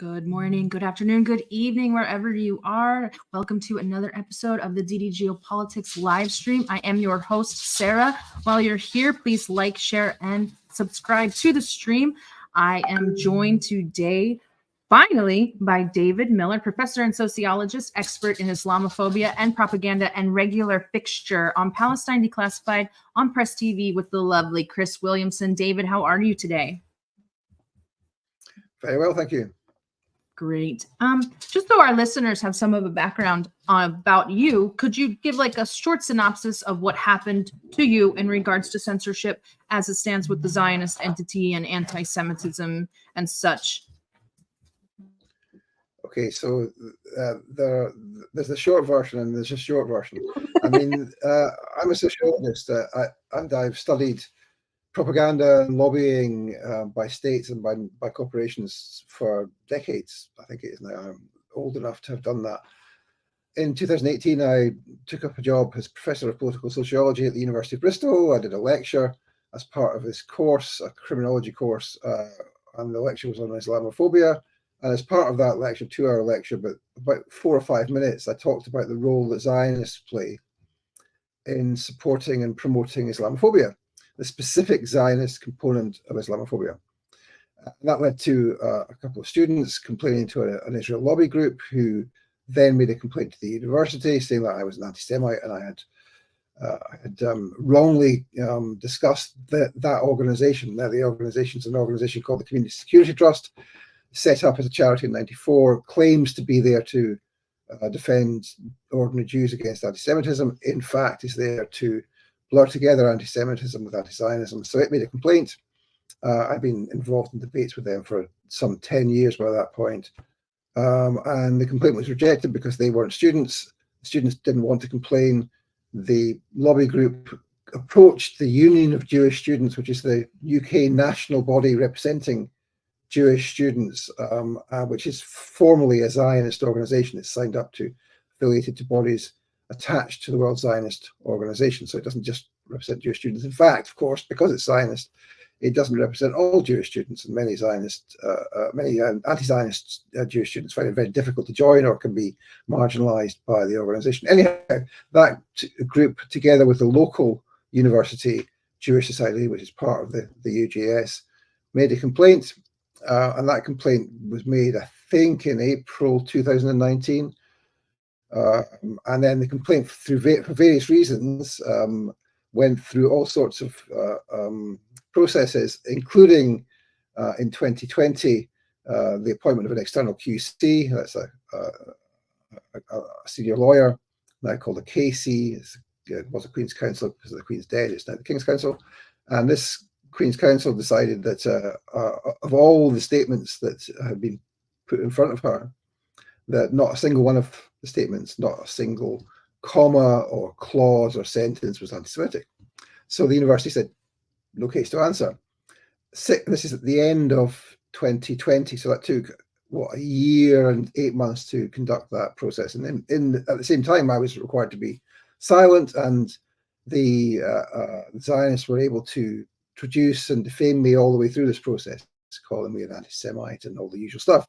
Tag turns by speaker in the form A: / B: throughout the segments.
A: Good morning, good afternoon, good evening, wherever you are. Welcome to another episode of the DD Geopolitics live stream. I am your host, Sarah. While you're here, please like, share, and subscribe to the stream. I am joined today, finally, by David Miller, professor and sociologist, expert in Islamophobia and propaganda, and regular fixture on Palestine Declassified on Press TV with the lovely Chris Williamson. David, how are you today?
B: Very well, thank you.
A: Great. Just so our listeners have some of a background about you, could you give like a short synopsis of what happened to you in regards to censorship as it stands with the Zionist entity and anti-Semitism and such?
B: Okay, so there's a short version and there's a short version. I mean, I'm a sociologist and I've studied propaganda and lobbying by states and by corporations for decades. I think it is now. I'm old enough to have done that. In 2018, I took up a job as professor of political sociology at the University of Bristol. I did a lecture as part of this course, a criminology course, and the lecture was on Islamophobia. And as part of that lecture, 2-hour lecture, but about 4 or 5 minutes, I talked about the role that Zionists play in supporting and promoting Islamophobia, the specific Zionist component of Islamophobia. And that led to a couple of students complaining to an Israel lobby group, who then made a complaint to the university saying that I was an anti-Semite and I had wrongly discussed that organization. Now, the organization is an organization called the Community Security Trust, set up as a charity in '94, claims to be there to defend ordinary Jews against anti-Semitism. In fact, is there to blur together anti-Semitism with anti-Zionism. So it made a complaint. I've been involved in debates with them for some 10 years by that point. And the complaint was rejected because they weren't students. Students didn't want to complain. The lobby group approached the Union of Jewish Students, which is the UK national body representing Jewish students, which is formally a Zionist organization. It's signed up to, affiliated to bodies attached to the World Zionist Organization. So it doesn't just represent Jewish students. In fact, of course, because it's Zionist, it doesn't represent all Jewish students, and many anti-Zionist Jewish students find it very difficult to join or can be marginalized by the organization. Anyhow, that group, together with the local university Jewish Society, which is part of the UJS, made a complaint. And that complaint was made, I think, in April 2019. And then the complaint, for various reasons, went through all sorts of processes, including in 2020, the appointment of an external QC. That's a senior lawyer, now called a KC. It was a Queen's Counsel because the Queen's dead. It's now the King's Counsel. And this Queen's Counsel decided that of all the statements that had been put in front of her, that not a single one of the statements, not a single comma or clause or sentence was anti-Semitic. So the university said, no case to answer. This is at the end of 2020, so that took, a year and 8 months to conduct that process. And then at the same time, I was required to be silent, and the Zionists were able to traduce and defame me all the way through this process, calling me an anti-Semite and all the usual stuff.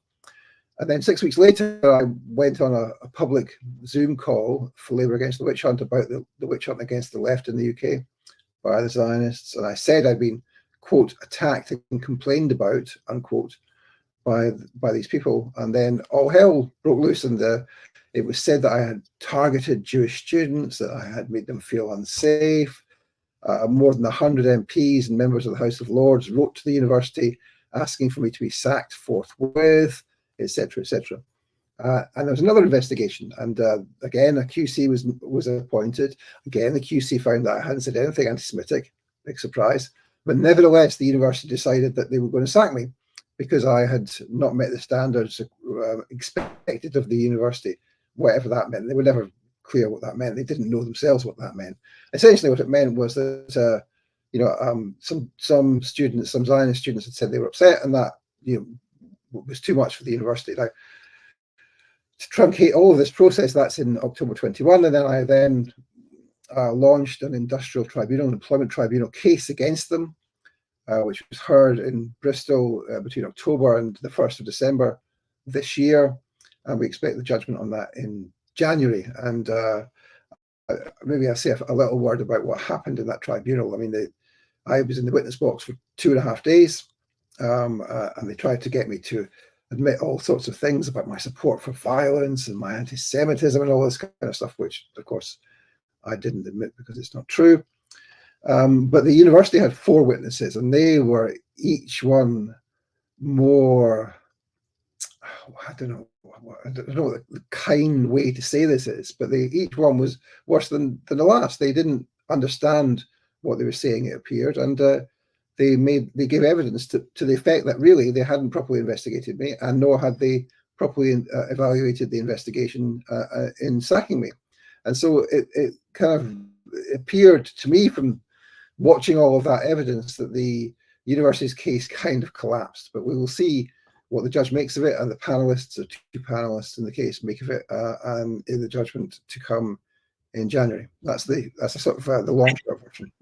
B: And then 6 weeks later, I went on a public Zoom call for Labour Against the Witch Hunt about the witch hunt against the left in the UK by the Zionists. And I said I'd been, quote, attacked and complained about, unquote, by these people. And then all hell broke loose, and it was said that I had targeted Jewish students, that I had made them feel unsafe. More than 100 MPs and members of the House of Lords wrote to the university asking for me to be sacked forthwith, etc., etc. And there was another investigation, and again, a QC was appointed. Again, the QC found that I hadn't said anything anti-Semitic, big surprise. But nevertheless, the university decided that they were going to sack me because I had not met the standards expected of the university, whatever that meant. They were never clear what that meant. They didn't know themselves what that meant. Essentially, what it meant was that some students, some Zionist students, had said they were upset, and that was too much for the university. Now, to truncate all of this process, that's in October 21, and then I launched an industrial tribunal, an employment tribunal case against them, which was heard in Bristol between October and the 1st of December this year, and we expect the judgment on that in January. And maybe I'll say a little word about what happened in that tribunal. I mean, I was in the witness box for 2.5 days, and they tried to get me to admit all sorts of things about my support for violence and my anti-Semitism and all this kind of stuff, which, of course, I didn't admit because it's not true. But the university had 4 witnesses, and they were each one more, I don't know what the kind way to say this is, but each one was worse than the last. They didn't understand what they were saying, it appeared, and they gave evidence to the effect that really they hadn't properly investigated me, and nor had they properly evaluated the investigation in sacking me. And so it kind of appeared to me from watching all of that evidence that the university's case kind of collapsed. But we will see what the judge makes of it, and the panelists, or 2 panelists in the case, make of it, and in the judgment to come in January. That's a sort of the long-term version.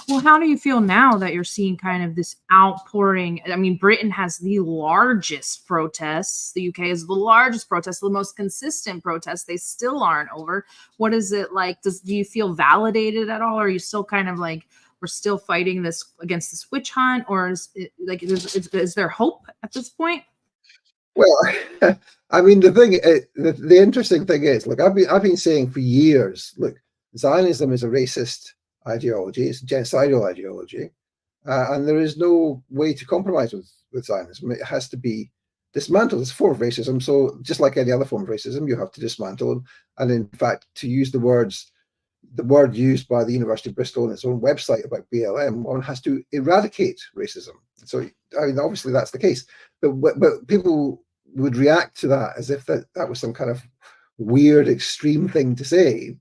A: Well, how do you feel now that you're seeing kind of this outpouring? I mean, Britain has the largest protests. The UK has the largest protests, the most consistent protests. They still aren't over. What is it like? Do you feel validated at all? Or are you still kind of like, we're still fighting this against this witch hunt? Or is there hope at this point?
B: Well, I mean, the interesting thing is, look, I've been saying for years, look, Zionism is a racist ideology, it's a genocidal ideology, and there is no way to compromise with Zionism. It has to be dismantled. It's a form of racism, so just like any other form of racism, you have to dismantle them. And in fact, to use the word used by the University of Bristol on its own website about BLM, one has to eradicate racism. So, I mean, obviously that's the case, but people would react to that as if that was some kind of weird, extreme thing to say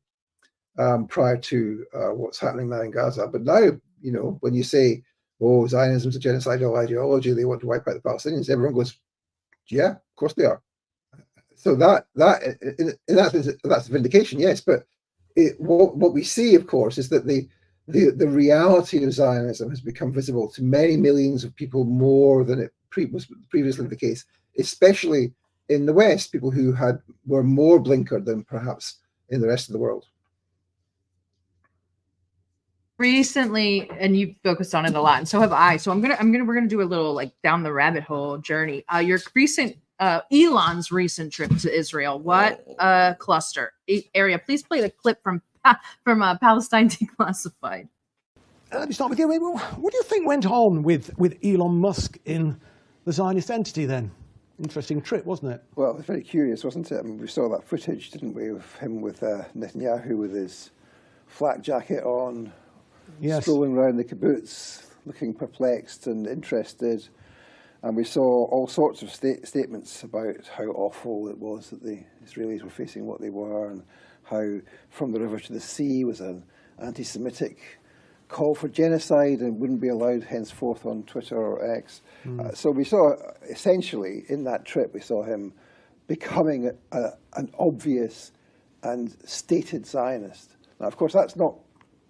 B: prior to what's happening now in Gaza. But now, you know, when you say, "Oh, Zionism is a genocidal ideology; they want to wipe out the Palestinians," everyone goes, "Yeah, of course they are." So that's a vindication, yes. But what we see, of course, is that the reality of Zionism has become visible to many millions of people more than it was previously the case, especially in the West, people who were more blinkered than perhaps in the rest of the world.
A: Recently, and you've focused on it a lot, and so have I. So we're gonna do a little like down the rabbit hole journey. Your recent Elon's recent trip to Israel. What a cluster area. Please play the clip from Palestine Declassified.
C: Let me start with you. What do you think went on with Elon Musk in the Zionist entity then? Interesting trip, wasn't it?
B: Well, it was very curious, wasn't it? I mean, we saw that footage, didn't we, of him with Netanyahu with his flak jacket on, yes, strolling around the kibbutz, looking perplexed and interested. And we saw all sorts of statements about how awful it was that the Israelis were facing what they were, and how From the River to the Sea was an anti-Semitic call for genocide and wouldn't be allowed henceforth on Twitter or X. So we saw, essentially, in that trip, we saw him becoming an obvious and stated Zionist. Now, of course, that's not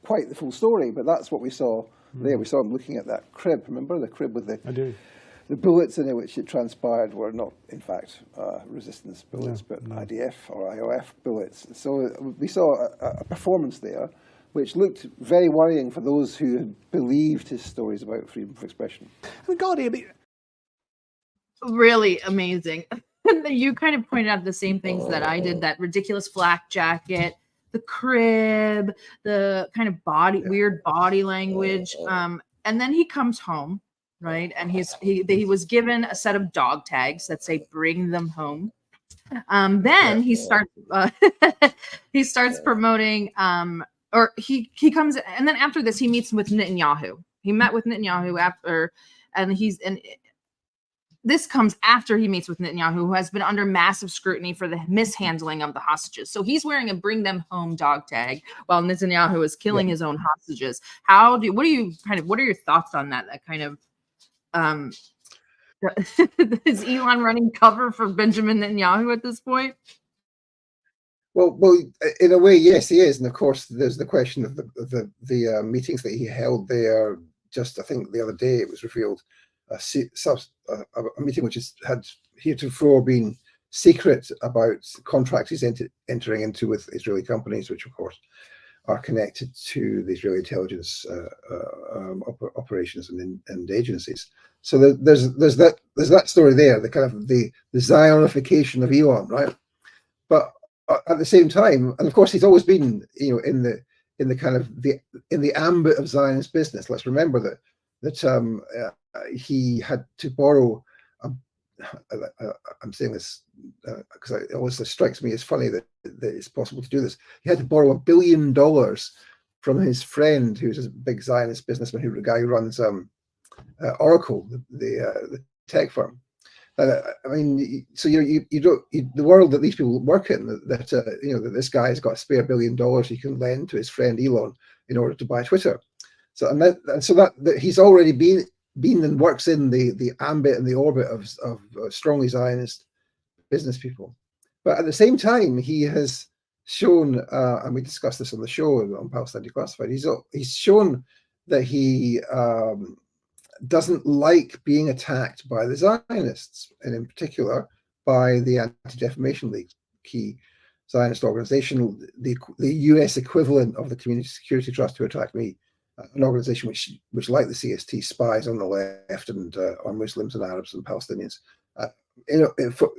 B: quite the full story, but that's what we saw there. We saw him looking at that crib. Remember the crib with the bullets in it, which it transpired were not, in fact, resistance bullets, but IDF or IOF bullets. So we saw a performance there, which looked very worrying for those who had believed his stories about freedom of expression.
A: Really amazing. You kind of pointed out the same things that I did, that ridiculous flak jacket, the crib, the kind of weird body language. And then he comes home, right? And he was given a set of dog tags that say "bring them home." Then he starts promoting, or he comes, and then after this he meets with Netanyahu. He met with Netanyahu after, and this comes after he meets with Netanyahu, who has been under massive scrutiny for the mishandling of the hostages. So he's wearing a "bring them home" dog tag while Netanyahu is killing his own hostages. What are your thoughts on that? That kind of is Elon running cover for Benjamin Netanyahu at this point?
B: Well, in a way, yes, he is. And of course, there's the question of the meetings that he held there. Just, I think the other day it was revealed, a meeting which had heretofore been secret about contracts he's entering into with Israeli companies, which of course are connected to the Israeli intelligence operations and agencies. So there's that story there, the kind of the Zionification of Elon, right? But at the same time, and of course, he's always been, in the kind of in the ambit of Zionist business. Let's remember that he had to borrow. I'm saying this because it always strikes me as funny that it's possible to do this. He had to borrow $1 billion from his friend, who's a big Zionist businessman, the guy who runs Oracle, the tech firm. I mean, so you don't, the world that these people work in, that this guy has got a spare $1 billion he can lend to his friend Elon in order to buy Twitter. So that he's already been and works in the ambit and the orbit of strongly Zionist business people. But at the same time, he has shown, and we discussed this on the show on Palestine Declassified, he's shown that he doesn't like being attacked by the Zionists, and in particular by the Anti-Defamation League, key Zionist organization, the US equivalent of the Community Security Trust, who attacked me, an organization which, like the CST, spies on the left and on Muslims and Arabs and Palestinians,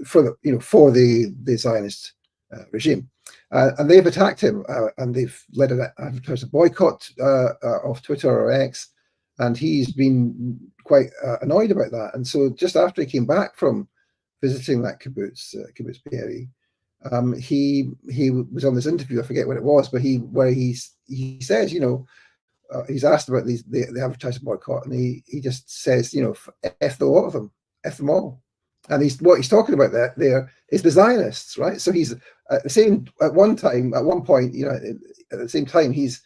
B: for the Zionist regime, and they've attacked him, and they've led a boycott of Twitter or X. And he's been quite annoyed about that. And so just after he came back from visiting that kibbutz Be'eri, he was on this interview, I forget what it was, but where he says, he's asked about the advertising boycott, and he just says, F the lot of them, F them all. And what he's talking about there is the Zionists, right? So he's at one point, at the same time, he's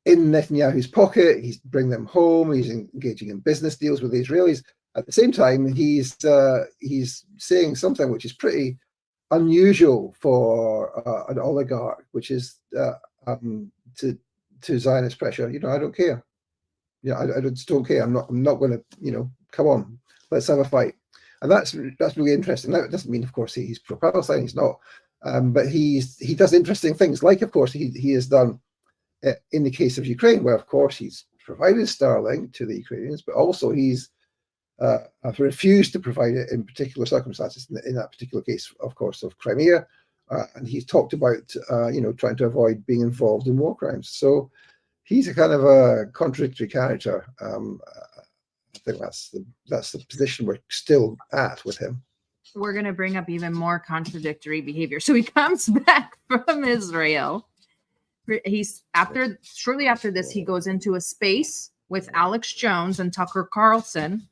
B: in Netanyahu's pocket, he's bringing them home, he's engaging in business deals with the Israelis. At the same time, he's saying something which is pretty unusual for an oligarch, which is to Zionist pressure. I don't care. I just don't care. I'm not going to. Come on, let's have a fight. And that's really interesting. Now, it doesn't mean, of course, he's pro-Palestine. He's not, but he does interesting things, like, of course, he has done in the case of Ukraine, where, of course, he's provided Starlink to the Ukrainians, but also he's refused to provide it in particular circumstances. In that particular case, of course, of Crimea, and he's talked about trying to avoid being involved in war crimes. So he's a kind of a contradictory character. I think that's the position we're still at with him.
A: We're going to bring up even more contradictory behavior. So he comes back from Israel. Shortly after this, he goes into a space with Alex Jones and Tucker Carlson.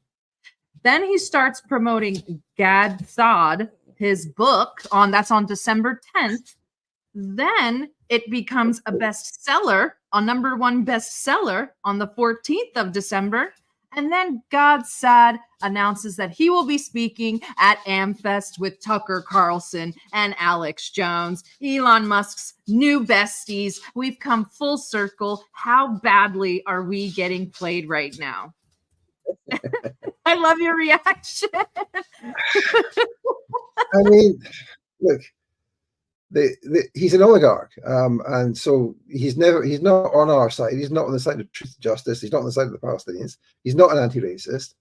A: Then he starts promoting Gad Saad, his book that's on December 10th. Then it becomes a bestseller, a #1 bestseller on the 14th of December. And then Gad Saad announces that he will be speaking at AmFest with Tucker Carlson and Alex Jones, Elon Musk's new besties. We've come full circle. How badly are we getting played right now? I love your reaction.
B: I mean, look, he's an oligarch, and so he's not on our side. He's not on the side of truth and justice. He's not on the side of the Palestinians. He's not an anti-racist,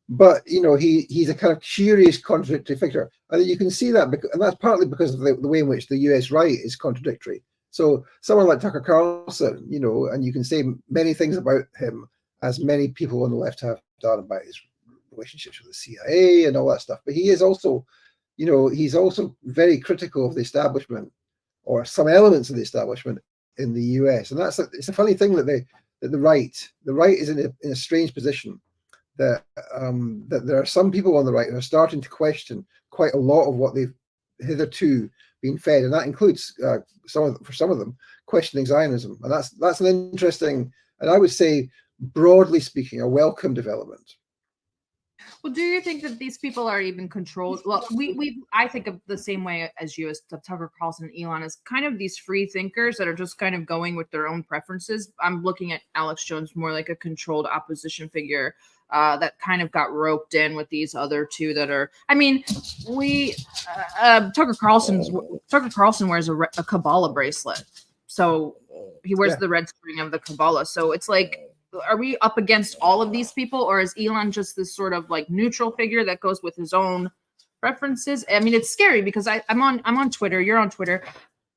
B: but he's a kind of curious, contradictory figure, and you can see that, and that's partly because of the way in which the US right is contradictory. So someone like Tucker Carlson, and you can say many things about him, as many people on the left have done, about his relationships with the CIA and all that stuff. But he is also, he's also very critical of the establishment, or some elements of the establishment in the US. And it's a funny thing that the right is in a strange position, that there are some people on the right who are starting to question quite a lot of what they've hitherto been fed, and that includes for some of them questioning Zionism. And that's an interesting, and I would say, broadly speaking, a welcome development.
A: Well, do you think that these people are even controlled? Well, I think of the same way as you, as Tucker Carlson and Elon, as kind of these free thinkers that are just kind of going with their own preferences. I'm looking at Alex Jones more like a controlled opposition figure that kind of got roped in with these other two that are. I mean, Tucker Carlson wears a Kabbalah bracelet, so he wears the red string of the Kabbalah. So it's like, are we up against all of these people, or is Elon just this sort of like neutral figure that goes with his own preferences? I mean, it's scary because I'm on Twitter. You're on Twitter.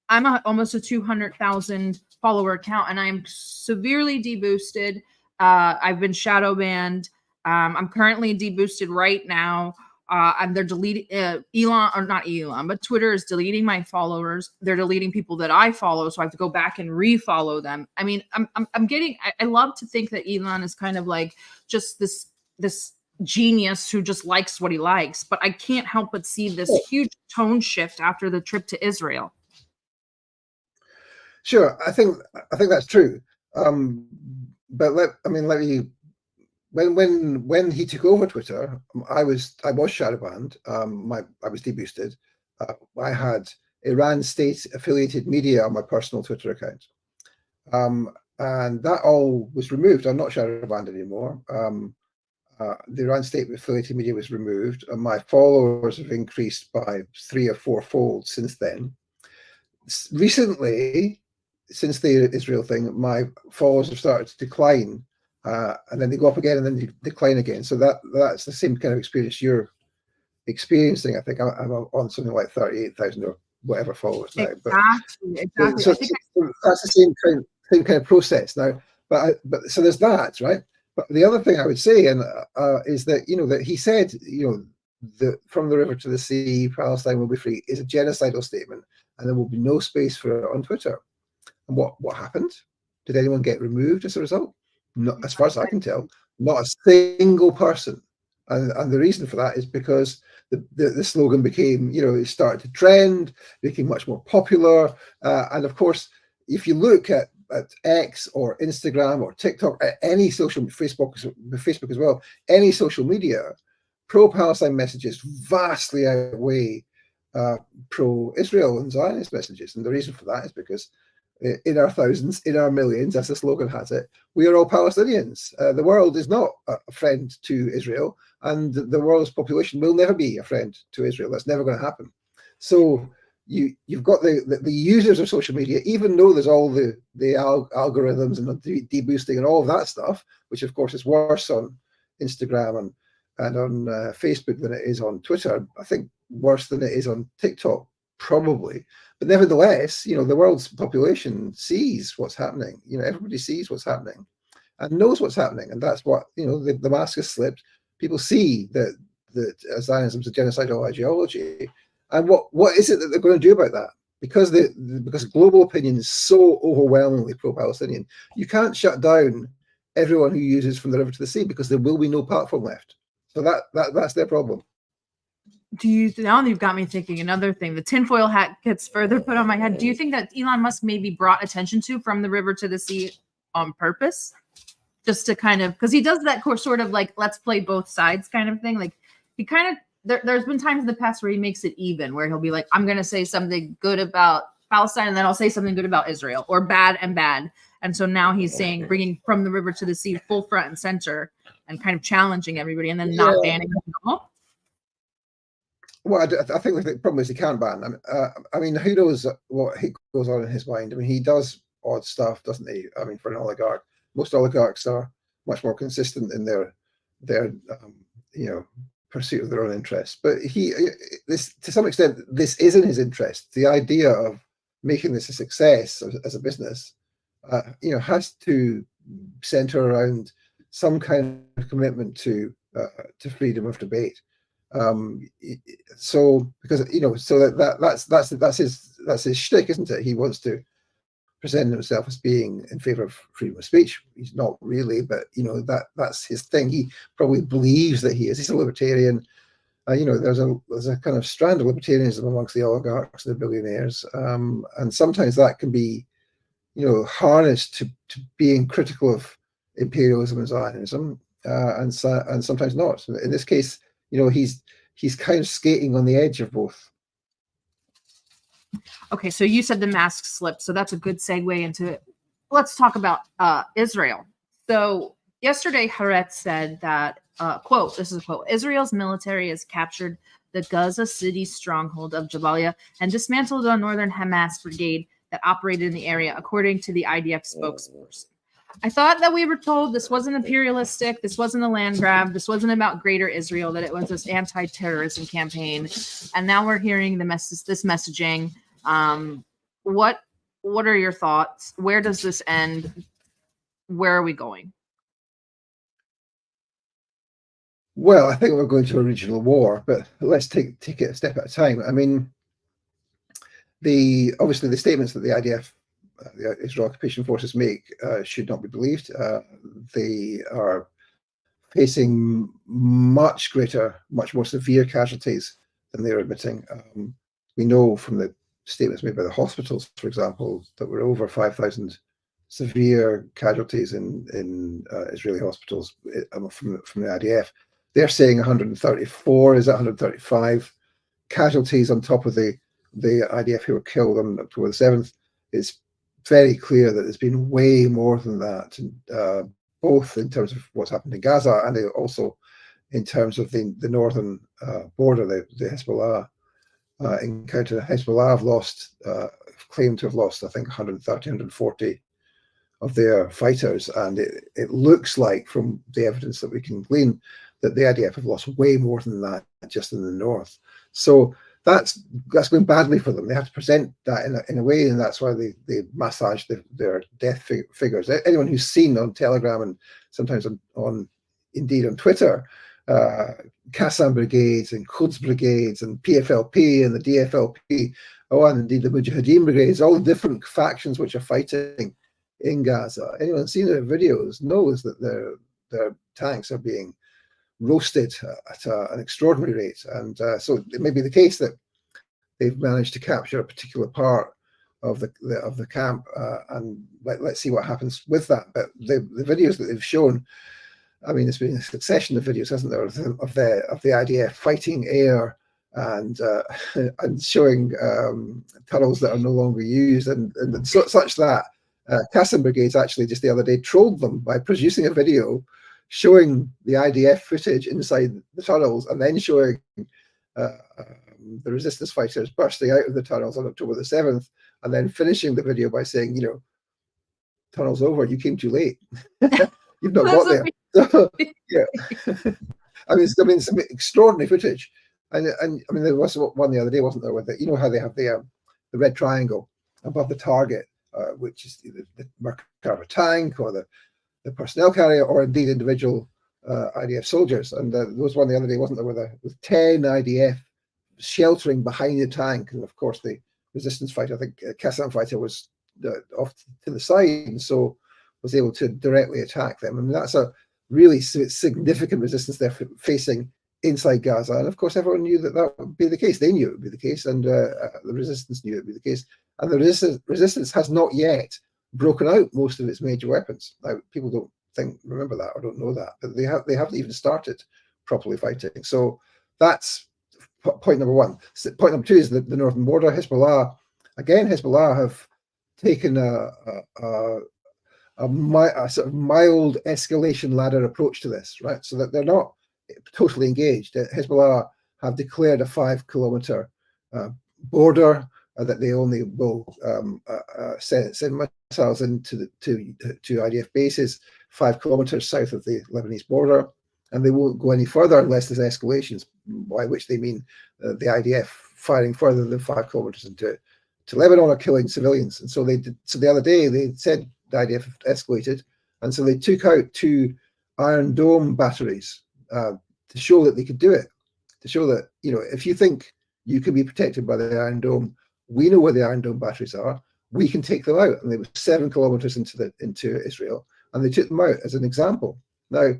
A: I'm almost a 200,000 follower account, and I'm severely deboosted. I've been shadow banned. I'm currently deboosted right now. And they're deleting Elon, or not Elon, but Twitter is deleting my followers. They're deleting people that I follow, so I have to go back and refollow them. I mean, I'm getting. I love to think that Elon is kind of like just this genius who just likes what he likes, but I can't help but see this huge tone shift after the trip to Israel.
B: Sure, I think that's true. But let me. When he took over Twitter, I was shadow banned. I was deboosted. I had Iran state affiliated media on my personal Twitter account, and that all was removed. I'm not shadow banned anymore. The Iran state affiliated media was removed, and my followers have increased by 3 or 4 fold since then. Recently, since the Israel thing, my followers have started to decline. And then they go up again and then they decline again. So that's the same kind of experience you're experiencing. I think I'm on something like 38,000 or whatever followers now.
A: Exactly.
B: So that's the same kind of process now. But so there's that, right? But the other thing I would say is that that he said that from the river to the sea, Palestine will be free is a genocidal statement, and there will be no space for it on Twitter. And what happened? Did anyone get removed as a result? Not, as far as I can tell, not a single person. And the reason for that is because the slogan became, it started to trend, became much more popular. And of course, if you look at X or Instagram or TikTok, any Facebook as well, any social media, pro-Palestine messages vastly outweigh pro-Israel and Zionist messages. And the reason for that is because in our thousands, in our millions, as the slogan has it, we are all Palestinians. The world is not a friend to Israel, and the world's population will never be a friend to Israel. That's never going to happen. So you've got the users of social media, even though there's all the algorithms and the deboosting and all of that stuff, which of course is worse on Instagram and on Facebook than it is on Twitter. I think worse than it is on TikTok, probably. But nevertheless, the world's population sees what's happening. Everybody sees what's happening and knows what's happening. And that's what, the mask has slipped. People see that Zionism is a genocidal ideology. And what is it that they're going to do about that? Because global opinion is so overwhelmingly pro-Palestinian, you can't shut down everyone who uses from the river to the sea because there will be no platform left. So that's their problem.
A: Now you've got me thinking another thing. The tinfoil hat gets further put on my head. Do you think that Elon Musk maybe brought attention to from the river to the sea on purpose? Just to kind of, because he does that sort of like, let's play both sides kind of thing. Like he kind of, there's been times in the past where he makes it even, where he'll be like, I'm going to say something good about Palestine and then I'll say something good about Israel, or bad and bad. And so now he's saying, bringing from the river to the sea full front and center and kind of challenging everybody and then not banning them at all.
B: Well, I think the problem is he can't ban. I mean, who knows what goes on in his mind? I mean, he does odd stuff, doesn't he? I mean, for an oligarch, most oligarchs are much more consistent in their pursuit of their own interests. But this, to some extent, this is in his interest. The idea of making this a success as a business, has to center around some kind of commitment to freedom of debate. So because so that's his shtick, isn't it? He wants to present himself as being in favor of freedom of speech. He's not really, but that's his thing. He probably believes that he is. He's a libertarian. There's a kind of strand of libertarianism amongst the oligarchs and the billionaires, and sometimes that can be harnessed to being critical of imperialism and Zionism. and sometimes not. In this case, he's kind of skating on the edge of both.
A: Okay, so you said the mask slipped, so that's a good segue into it. Let's talk about Israel. So yesterday, Haaretz said that, quote, this is a quote, Israel's military has captured the Gaza City stronghold of Jabalia and dismantled a northern Hamas brigade that operated in the area, according to the IDF spokesperson. I thought that we were told this wasn't imperialistic, this wasn't a land grab, this wasn't about greater Israel, that it was this anti-terrorism campaign. And now we're hearing this messaging. What are your thoughts? Where does this end? Where are we going?
B: Well, I think we're going to a regional war, but let's take it a step at a time. I mean, obviously the statements that the IDF, the Israel occupation forces make, should not be believed. They are facing much more severe casualties than they're admitting. We know from the statements made by the hospitals, for example, that we're over 5,000 severe casualties in Israeli hospitals from the IDF. They're saying 134, is it 135 casualties on top of the IDF who were killed on October the 7th. It's very clear that there's been way more than that, both in terms of what's happened in Gaza and also in terms of the northern border, the Hezbollah encounter. Hezbollah have claimed to have lost, I think, 130, 140 of their fighters, and it looks like, from the evidence that we can glean, that the IDF have lost way more than that just in the north. So that's going badly for them. They have to present that in a way, and that's why they massage their death figures. Anyone who's seen on Telegram and sometimes indeed on Twitter, Qassam brigades and Quds brigades and PFLP and the DFLP, and indeed the Mujahideen brigades, all the different factions which are fighting in Gaza. Anyone seen their videos knows that their tanks are being roasted at an extraordinary rate, and so it may be the case that they've managed to capture a particular part of the camp, and let's see what happens with that. But the videos that they've shown, I mean, there's been a succession of videos, hasn't there, of the IDF fighting air and showing tunnels that are no longer used, and such that Qassam brigades actually just the other day trolled them by producing a video showing the IDF footage inside the tunnels and then showing the resistance fighters bursting out of the tunnels on October the 7th, and then finishing the video by saying, tunnel's over, you came too late. You've not got there. So, yeah. I mean, it's some extraordinary footage. And I mean, there was one the other day, wasn't there, with it? How they have the red triangle above the target, which is the marker of a tank or the personnel carrier, or indeed individual IDF soldiers. And there was one the other day, wasn't there, with 10 IDF sheltering behind the tank. And of course, the resistance fighter, I think Qassam fighter, was off to the side, and so was able to directly attack them. I mean, that's a really significant resistance they're facing inside Gaza. And of course, everyone knew that would be the case. They knew it would be the case, and the resistance knew it would be the case. And the resistance has not yet broken out most of its major weapons. Now, people don't remember that or don't know that, but they haven't even started properly fighting. So that's point number one. Point number two is the northern border. Hezbollah have taken a sort of mild escalation ladder approach to this, right? So that they're not totally engaged. Hezbollah have declared a 5-kilometer border that they only will send missiles into to IDF bases 5 kilometers south of the Lebanese border, and they won't go any further unless there's escalations, by which they mean the IDF firing further than 5 kilometers into Lebanon or killing civilians. And so they did. So the other day they said the IDF escalated, and so they took out 2 Iron Dome batteries to show that they could do it, to show that, if you think you can be protected by the Iron Dome, we know where the Iron Dome batteries are. We can take them out. And they were 7 kilometers into Israel, and they took them out as an example. Now,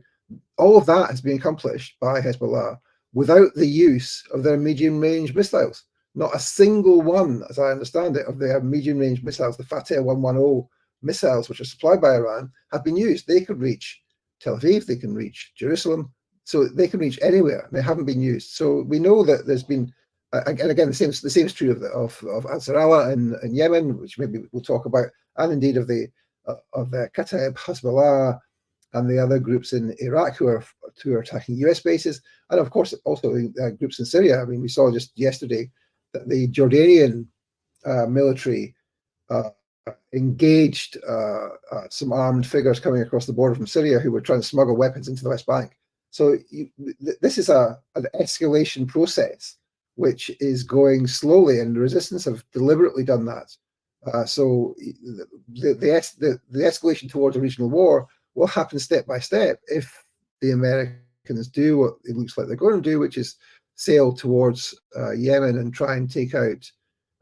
B: all of that has been accomplished by Hezbollah without the use of their medium-range missiles. Not a single one, as I understand it, of their medium-range missiles, the Fateh 110 missiles, which are supplied by Iran, have been used. They could reach Tel Aviv, they can reach Jerusalem, so they can reach anywhere. They haven't been used. So we know that there's been, and again, the same is true of Ansar Allah in Yemen, which maybe we'll talk about, and indeed of the Kataib, Hezbollah, and the other groups in Iraq who are attacking US bases, and of course also groups in Syria. I mean, we saw just yesterday that the Jordanian military engaged some armed figures coming across the border from Syria who were trying to smuggle weapons into the West Bank. So this is an escalation process which is going slowly, and the resistance have deliberately done that. So the escalation towards a regional war will happen step by step if the Americans do what it looks like they're going to do, which is sail towards Yemen and try and take out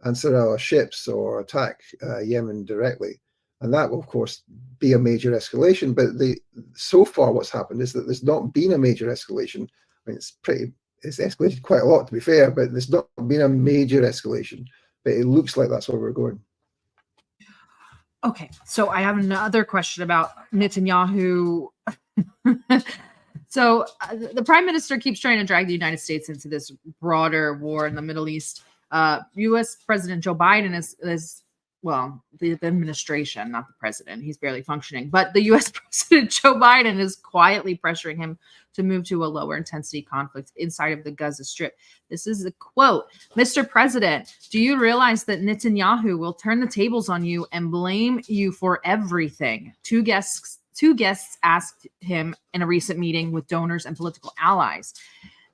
B: Ansar Allah ships or attack Yemen directly. And that will, of course, be a major escalation. But so far what's happened is that there's not been a major escalation. I mean, it's escalated quite a lot, to be fair, but there's not been a major escalation. But it looks like that's where we're going.
A: Okay, so I have another question about Netanyahu. So the prime minister keeps trying to drag the United States into this broader war in the Middle East. U.S. President Joe Biden is well, the administration, not the president. He's barely functioning. But the U.S. President Joe Biden is quietly pressuring him to move to a lower intensity conflict inside of the Gaza Strip. This is a quote. Mr. President, do you realize that Netanyahu will turn the tables on you and blame you for everything? Two guests asked him in a recent meeting with donors and political allies.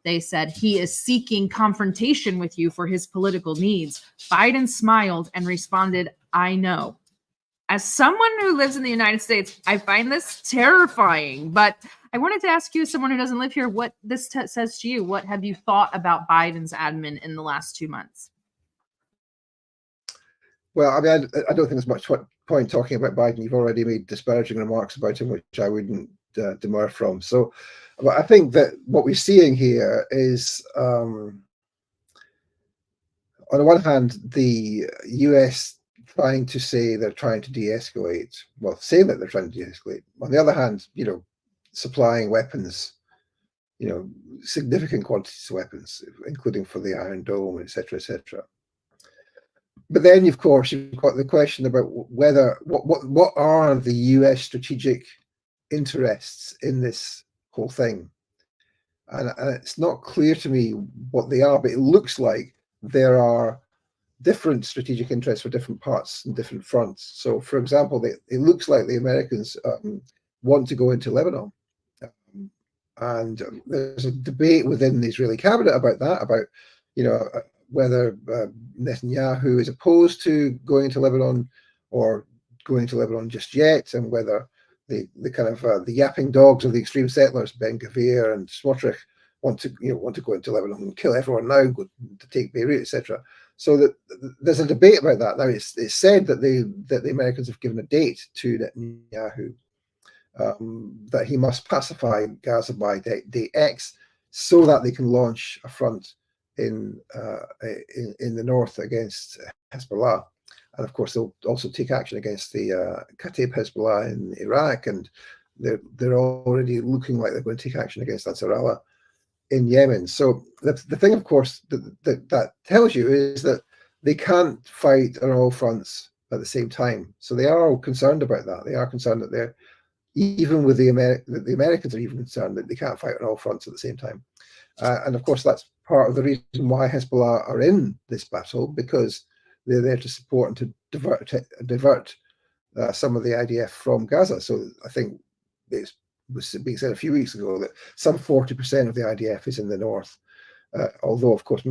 A: They said he is seeking confrontation with you for his political needs. Biden smiled and responded, I know. As someone who lives in the United States, I find this terrifying. But I wanted to ask you, as someone who doesn't live here, what this says to you. What have you thought about Biden's admin in the last 2 months?
B: Well, I mean, I don't think there's much point talking about Biden. You've already made disparaging remarks about him, which I wouldn't demur from. So but I think that what we're seeing here is, on the one hand, the US trying to say they're trying to de-escalate, well, saying that they're trying to de-escalate. On the other hand, supplying weapons, significant quantities of weapons, including for the Iron Dome, etc., etc. But then, of course, you've got the question about what are the US strategic interests in this whole thing, and it's not clear to me what they are, but it looks like there are different strategic interests for different parts and different fronts. So, for example, it looks like the Americans want to go into Lebanon, and there's a debate within the Israeli cabinet about that, about whether Netanyahu is opposed to going into Lebanon or going to Lebanon just yet, and whether the kind of the yapping dogs of the extreme settlers, Ben Gvir and Smotrich, want to go into Lebanon and kill everyone now, go to take Beirut, etc. So that there's a debate about that. Now it's said that the Americans have given a date to Netanyahu, that he must pacify Gaza by day X, so that they can launch a front in the north against Hezbollah. And of course, they'll also take action against the Kataib Hezbollah in Iraq, and they're already looking like they're going to take action against Ansar Allah in Yemen. So the thing, of course, that tells you is that they can't fight on all fronts at the same time. So they are concerned about that. They are concerned that they're, even with the Americans are even concerned that they can't fight on all fronts at the same time. And of course, that's part of the reason why Hezbollah are in this battle, because they're there to support and to divert some of the IDF from Gaza. So I think it was being said a few weeks ago that some 40% of the IDF is in the north, although of course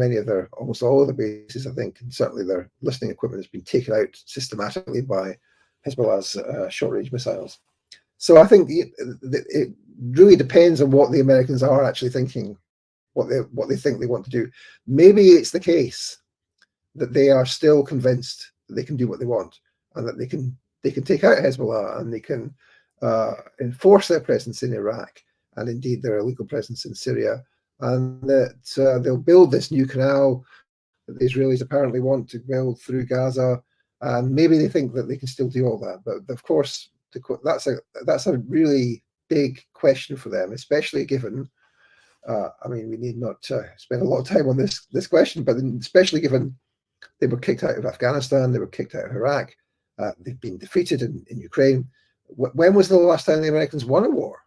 B: almost all of the bases, I think, and certainly their listening equipment has been taken out systematically by Hezbollah's short-range missiles. So I think it really depends on what the Americans are actually thinking, what they think they want to do. Maybe it's the case that they are still convinced that they can do what they want, and that they can take out Hezbollah, and they can enforce their presence in Iraq, and indeed their illegal presence in Syria, and that they'll build this new canal that the Israelis apparently want to build through Gaza, and maybe they think that they can still do all that. But of course, that's a really big question for them, especially given, I mean, we need not spend a lot of time on this question, but especially given they were kicked out of Afghanistan, they were kicked out of Iraq, they've been defeated in Ukraine. When was the last time the Americans won a war?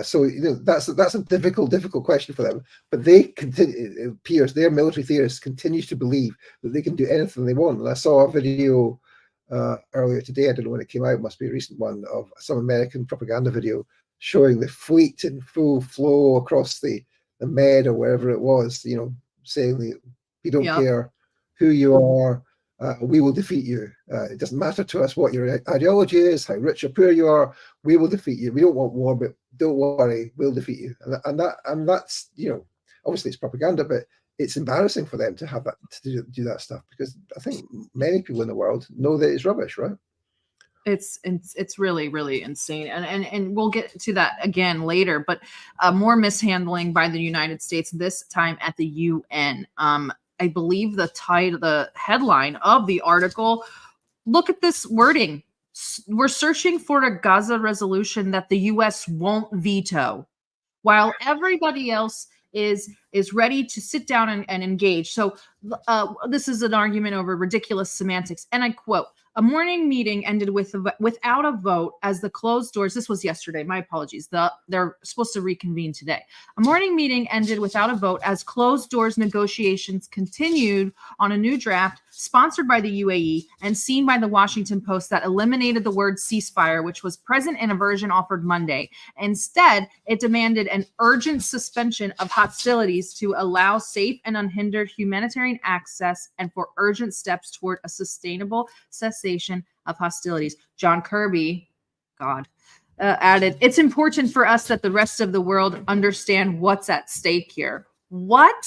B: So that's a difficult question for them. But they continue. It appears their military theorists continue to believe that they can do anything they want. And I saw a video earlier today. I don't know when it came out. It must be a recent one, of some American propaganda video showing the fleet in full flow across the Med or wherever it was. Saying that we don't care who you are. We will defeat you. It doesn't matter to us what your ideology is, how rich or poor you are. We will defeat you. We don't want war, but don't worry, we'll defeat you. And that's obviously it's propaganda, but it's embarrassing for them to have that, to do that stuff, because I think many people in the world know that it's rubbish, right?
A: It's really, really insane. And we'll get to that again later, but more mishandling by the United States, this time at the UN. I believe the headline of the article, look at this wording. We're searching for a Gaza resolution that the US won't veto, while everybody else is ready to sit down and engage. So this is an argument over ridiculous semantics. And I quote, a morning meeting ended without a vote as the closed doors. This was yesterday. My apologies. They're supposed to reconvene today. A morning meeting ended without a vote as closed doors negotiations continued on a new draft sponsored by the UAE and seen by the Washington Post that eliminated the word ceasefire, which was present in a version offered Monday. Instead, it demanded an urgent suspension of hostilities to allow safe and unhindered humanitarian access and for urgent steps toward a sustainable cessation of hostilities. John Kirby, added, it's important for us that the rest of the world understand what's at stake here. What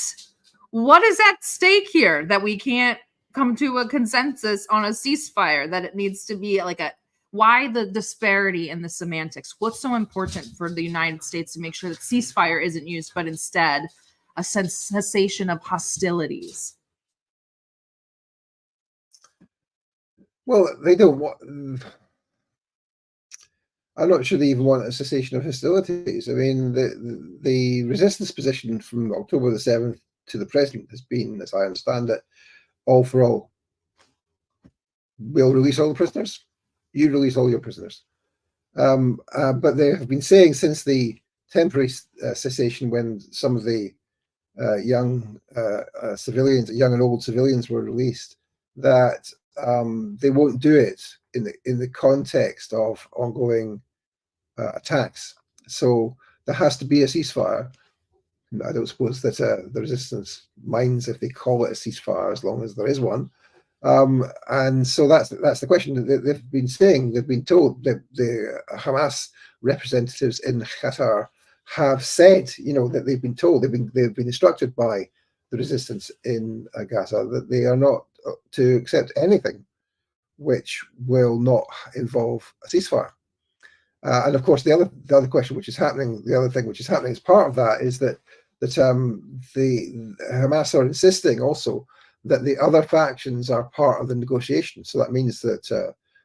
A: is at stake here that we can't come to a consensus on a ceasefire, that it needs to be why the disparity in the semantics? What's so important for the United States to make sure that ceasefire isn't used, but instead a cessation of hostilities?
B: Well, they don't want. I'm not sure they even want a cessation of hostilities. I mean, the resistance position from October the 7th to the present has been, as I understand it, all for all. We'll release all the prisoners. You release all your prisoners. But they have been saying since the temporary cessation, when some of the young civilians, young and old civilians, were released, that they won't do it in the context of ongoing attacks. So there has to be a ceasefire. I don't suppose that the resistance minds if they call it a ceasefire, as long as there is one. And so that's the question that they've been saying. They've been told that the Hamas representatives in Qatar have said, that they've been told, they've been instructed by the resistance in Gaza that they are not to accept anything which will not involve a ceasefire. And of course, the other question which is happening, the other thing which is happening as part of that is that the Hamas are insisting also that the other factions are part of the negotiation. So that means that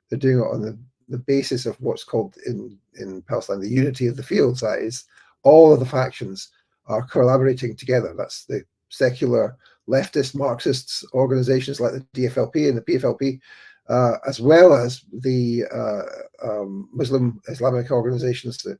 B: they're doing it on the basis of what's called in Palestine the unity of the fields. That is, all of the factions are collaborating together. That's the secular leftist Marxists organizations like the DFLP and the PFLP, as well as the Muslim Islamic organizations, the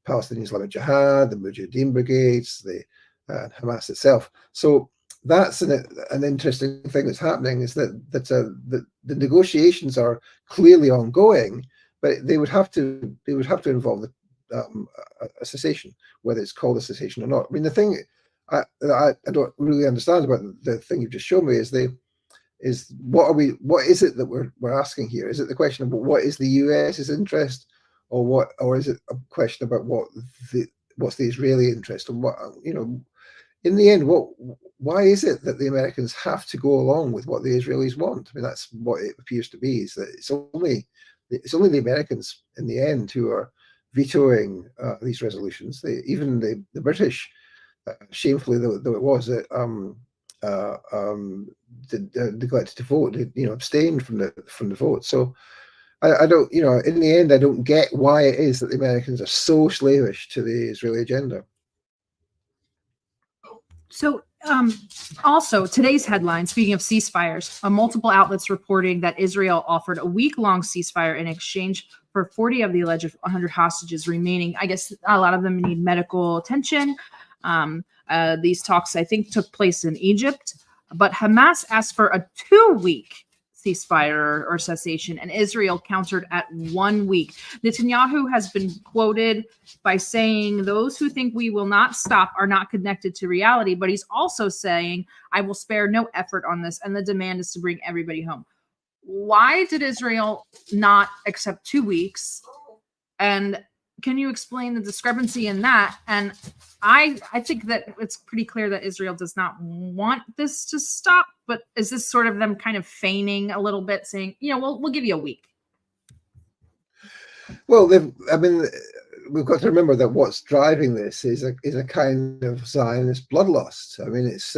B: Palestinian Islamic Jihad, the Mujahideen brigades, the Hamas itself. So that's an interesting thing that's happening, is that the negotiations are clearly ongoing, but they would have to involve a cessation, whether it's called a cessation or not. I mean, the thing I don't really understand about the thing you've just shown me is what is it that we're asking here? Is it the question about what is the US's interest, or is it a question about what's the Israeli interest, and what in the end, why is it that the Americans have to go along with what the Israelis want? I mean, that's what it appears to be, is that it's only the Americans in the end who are vetoing these resolutions. Even the British, shamefully though it was, neglected to vote, abstained from the vote. So I don't, in the end, I don't get why it is that the Americans are so slavish to the Israeli agenda.
A: So, also today's headline, speaking of ceasefires, multiple outlets reporting that Israel offered a week-long ceasefire in exchange for 40 of the alleged 100 hostages remaining. I guess a lot of them need medical attention. These talks, I think, took place in Egypt, but Hamas asked for a 2-week ceasefire or cessation, and Israel countered at 1 week. Netanyahu has been quoted by saying, "Those who think we will not stop are not connected to reality," but he's also saying, "I will spare no effort on this, and the demand is to bring everybody home." Why did Israel not accept 2 weeks? And can you explain the discrepancy in that? And I think that it's pretty clear that Israel does not want this to stop, but is this sort of them kind of feigning a little bit, saying, we'll give you a week?
B: Well, we've got to remember that what's driving this is a kind of Zionist bloodlust. I mean, this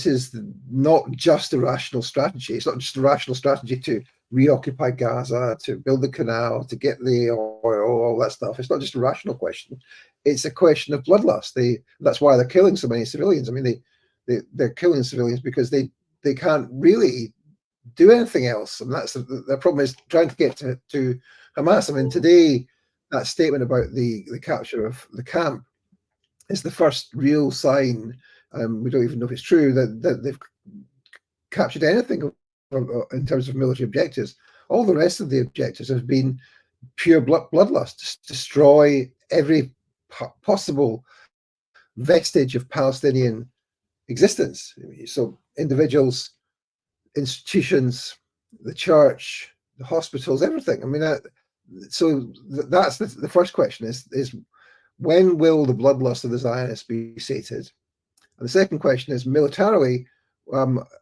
B: is not just a rational strategy. It's not just a rational strategy to reoccupy Gaza, to build the canal, to get the oil, all that stuff. It's not just a rational question. It's a question of bloodlust. That's why they're killing so many civilians. I mean, they're killing civilians because they can't really do anything else. And that's the problem, is trying to get to Hamas. I mean, today, that statement about the capture of the camp is the first real sign, we don't even know if it's true, that they've captured anything in terms of military objectives. All the rest of the objectives have been pure bloodlust, to destroy every possible vestige of Palestinian existence. So individuals, institutions, the church, the hospitals, everything. I mean, so that's the first question is when will the bloodlust of the Zionists be sated? And the second question is, militarily,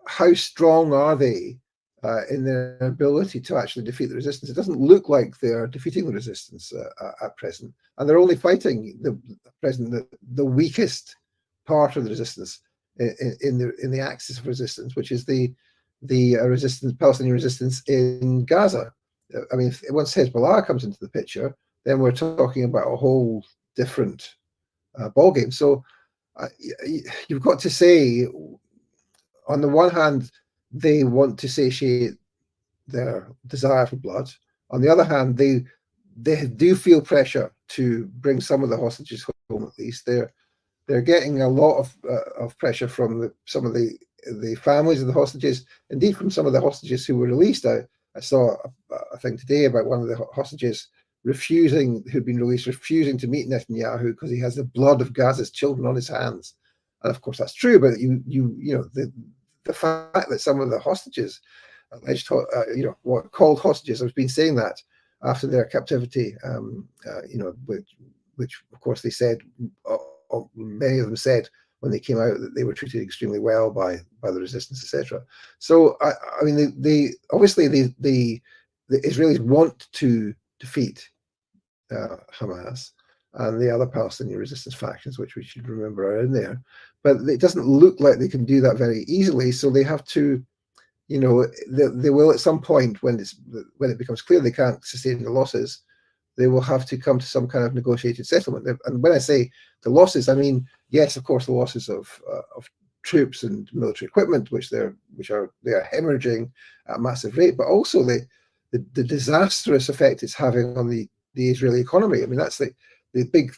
B: how strong are they in their ability to actually defeat the resistance? It doesn't look like they're defeating the resistance at present, and they're only fighting the weakest part of the resistance in the axis of resistance, which is the Palestinian resistance in Gaza. I mean, once Hezbollah comes into the picture, then we're talking about a whole different ballgame. So you've got to say, on the one hand, they want to satiate their desire for blood. On the other hand, they do feel pressure to bring some of the hostages home. At least they're getting a lot of pressure from some of the families of the hostages, indeed from some of the hostages who were released. I saw a thing today about one of the hostages who'd been released, refusing to meet Netanyahu because he has the blood of Gaza's children on his hands. And of course that's true, but the fact that some of the hostages, alleged, what called hostages, I've been saying that after their captivity, which of course they said, many of them said when they came out, that they were treated extremely well by the resistance, etc. So I mean, obviously the Israelis want to defeat Hamas and the other Palestinian resistance factions, which we should remember are in there, but it doesn't look like they can do that very easily. So they have to, they will at some point, when it becomes clear they can't sustain the losses, they will have to come to some kind of negotiated settlement. And when I say the losses, I mean, yes, of course, the losses of troops and military equipment, which they are hemorrhaging at a massive rate, but also the disastrous effect it's having on the Israeli economy. I mean, that's the big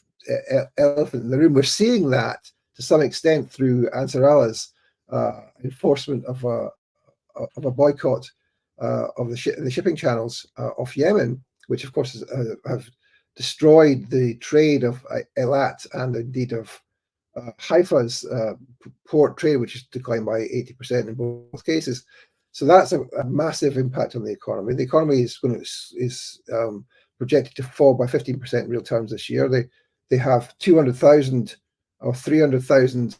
B: elephant in the room. We're seeing that to some extent through Ansar Allah's enforcement of a boycott of the shipping channels off Yemen, which of course have destroyed the trade of Eilat and indeed of Haifa's port trade, which has declined by 80% in both cases. So that's a massive impact on the economy. The economy is projected to fall by 15% in real terms this year. They have 200,000 or 300,000,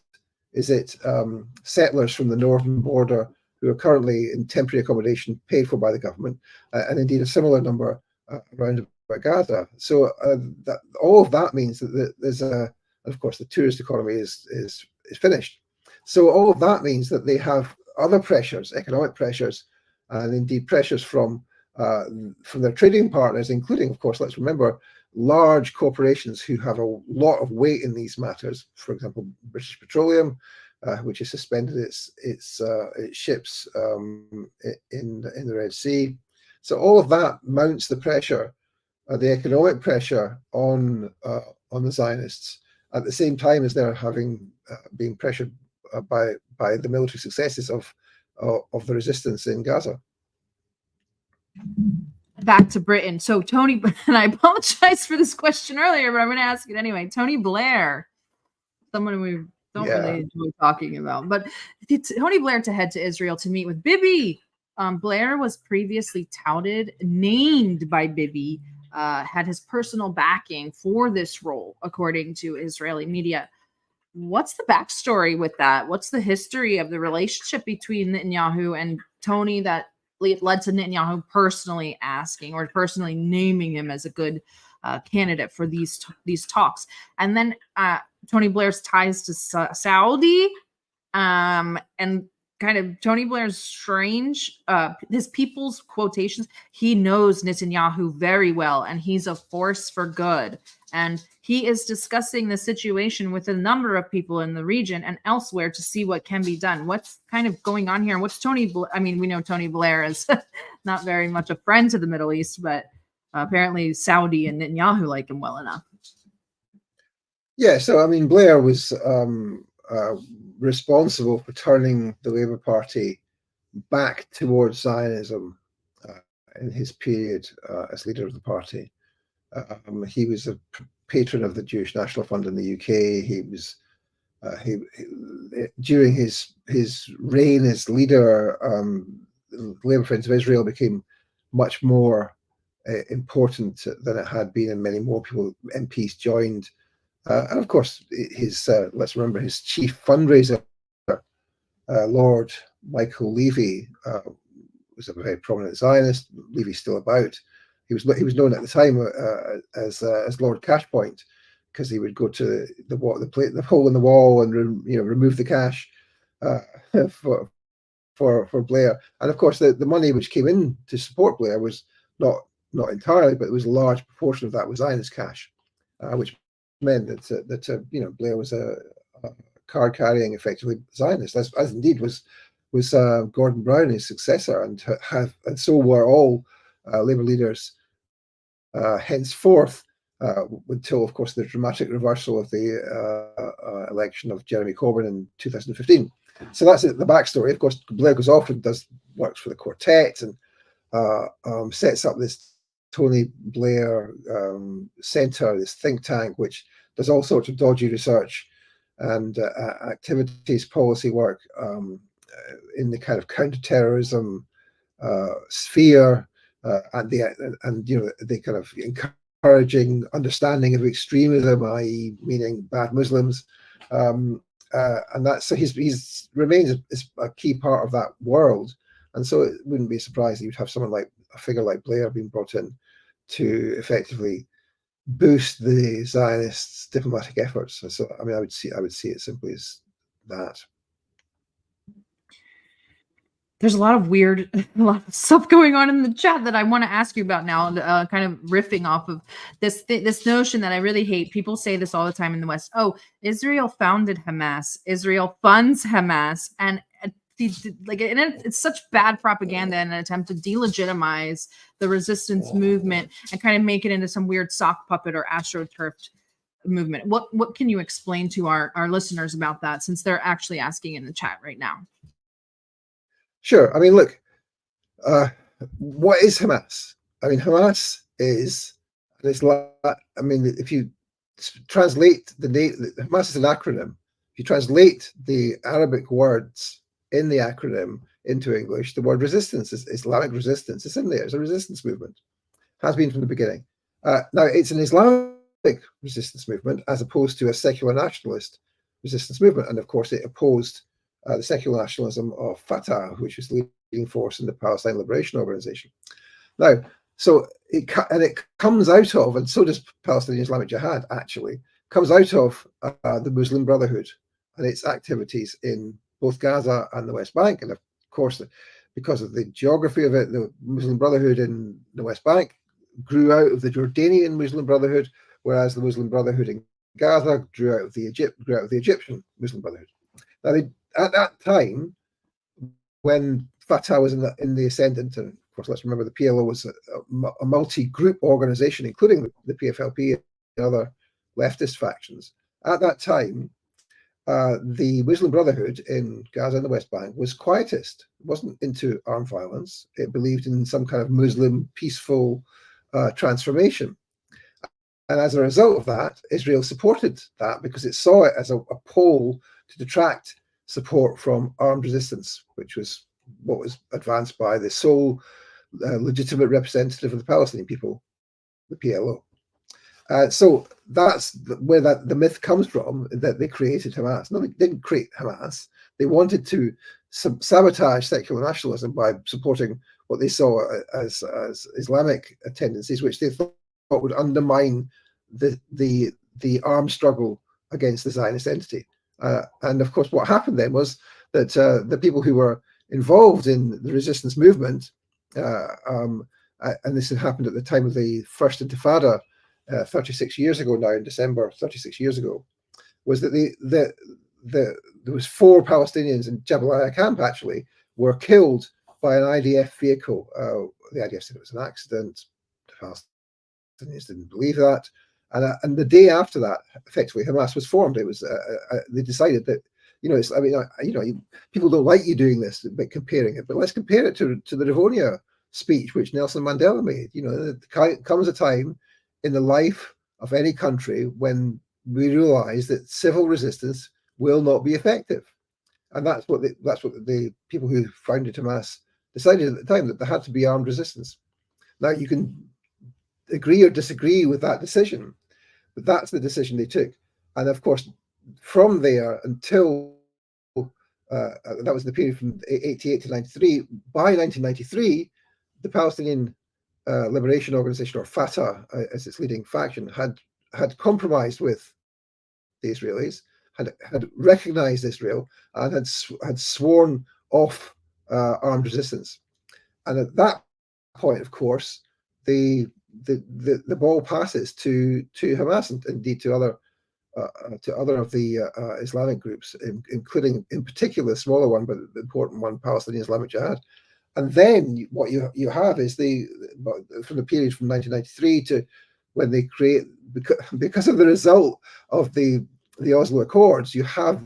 B: settlers from the northern border who are currently in temporary accommodation paid for by the government, and indeed a similar number around about Gaza. So all of that means that there's and of course the tourist economy is finished. So all of that means that they have other pressures, economic pressures, and indeed pressures from their trading partners, including, of course, let's remember, large corporations who have a lot of weight in these matters. For example, British Petroleum, which has suspended its ships in the Red Sea. So all of that mounts the pressure, the economic pressure on the Zionists, at the same time as they're being pressured by the military successes of the resistance in Gaza.
A: Back to Britain. So Tony, and I apologize for this question earlier, but I'm going to ask it anyway. Tony Blair, someone we don't really enjoy talking about, but Tony Blair to head to Israel to meet with Bibi. Blair was previously named by Bibi, had his personal backing for this role, according to Israeli media. What's the backstory with that? What's the history of the relationship between Netanyahu and Tony that led to Netanyahu personally asking or personally naming him as a good candidate for these talks? And then Tony Blair's ties to Saudi, and kind of Tony Blair's strange, his people's quotations. He knows Netanyahu very well, and he's a force for good. And he is discussing the situation with a number of people in the region and elsewhere to see what can be done. What's kind of going on here? And what's Tony Blair? I mean, we know Tony Blair is not very much a friend to the Middle East, but apparently Saudi and Netanyahu like him well enough.
B: Yeah, so I mean, Blair was responsible for turning the Labour Party back towards Zionism in his period as leader of the party. He was a patron of the Jewish National Fund in the UK. He was during his reign as leader, the Labour Friends of Israel became much more important than it had been, and many more MPs joined. And of course, let's remember his chief fundraiser, Lord Michael Levy, was a very prominent Zionist. Levy's still about. He was known at the time as Lord Cashpoint, because he would go to the hole in the wall and remove the cash for Blair. And of course, the money which came in to support Blair was not entirely, but it was a large proportion of that was Zionist cash, which meant that Blair was a card carrying, effectively Zionist, as indeed was Gordon Brown, his successor, and so were all Labour leaders henceforth, until, of course, the dramatic reversal of the election of Jeremy Corbyn in 2015. So that's the backstory. Of course, Blair goes off and works for the Quartet and sets up this Tony Blair Centre, this think tank, which does all sorts of dodgy research and activities, policy work in the kind of counterterrorism sphere, and the kind of encouraging understanding of extremism, i.e., meaning bad Muslims, and that's so he's remains a key part of that world, and so it wouldn't be surprised you'd have someone like a figure like Blair being brought in to effectively boost the Zionists' diplomatic efforts. So I mean, I would see it simply as that.
A: There's a lot of stuff going on in the chat that I want to ask you about now, kind of riffing off of this notion that I really hate. People say this all the time in the West. Oh, Israel founded Hamas. Israel funds Hamas. And it's such bad propaganda and an attempt to delegitimize the resistance movement and kind of make it into some weird sock puppet or astroturfed movement. What can you explain to our listeners about that, since they're actually asking in the chat right now?
B: Sure. I mean, look, what is Hamas? I mean, Hamas is, if you translate Hamas is an acronym. If you translate the Arabic words in the acronym into English, the word resistance is Islamic resistance. It's in there. It's a resistance movement. Has been from the beginning. Now, it's an Islamic resistance movement as opposed to a secular nationalist resistance movement. And of course, it opposed the secular nationalism of Fatah, which was the leading force in the Palestine Liberation Organization. Now, so it comes out of, and so does Palestinian Islamic Jihad, actually, comes out of the Muslim Brotherhood and its activities in both Gaza and the West Bank. And of course, because of the geography of it. The Muslim Brotherhood in the West Bank grew out of the Jordanian Muslim Brotherhood, whereas the Muslim Brotherhood in Gaza grew out of the Egyptian Muslim Brotherhood. Now, at that time, when Fatah was in the ascendant, and of course, let's remember the PLO was a multi-group organization, including the PFLP and other leftist factions. At that time, the Muslim Brotherhood in Gaza and the West Bank was quietist. It wasn't into armed violence. It believed in some kind of Muslim peaceful transformation. And as a result of that, Israel supported that because it saw it as a pole to detract support from armed resistance, which was what was advanced by the sole legitimate representative of the Palestinian people, the PLO. So that's where the myth comes from, that they created Hamas. No, they didn't create Hamas. They wanted to sabotage secular nationalism by supporting what they saw as Islamic tendencies, which they thought would undermine the armed struggle against the Zionist entity. And of course, what happened then was that the people who were involved in the resistance movement, and this had happened at the time of the First Intifada, 36 years ago now, in December, 36 years ago, was that there was 4 Palestinians in Jabalia camp actually were killed by an IDF vehicle. The IDF said it was an accident. The Palestinians didn't believe that. And the day after that, effectively, Hamas was formed. It was they decided that, people don't like you doing this, but comparing it. But let's compare it to the Rivonia speech, which Nelson Mandela made. There comes a time in the life of any country when we realize that civil resistance will not be effective, and that's what the people who founded Hamas decided at the time, that there had to be armed resistance. Now, you can agree or disagree with that decision, but that's the decision they took. And of course, from there until that was the period from 88 to 93. By 1993, the Palestinian Liberation Organization, or Fatah as its leading faction, had compromised with the Israelis, had recognized Israel, and had sworn off armed resistance. And at that point, of course, the ball passes to Hamas, and indeed to other of the Islamic groups, including in particular the smaller one, but the important one, Palestinian Islamic Jihad. And then what you have is from the period from 1993 to when they create, because of the result of the Oslo Accords, you have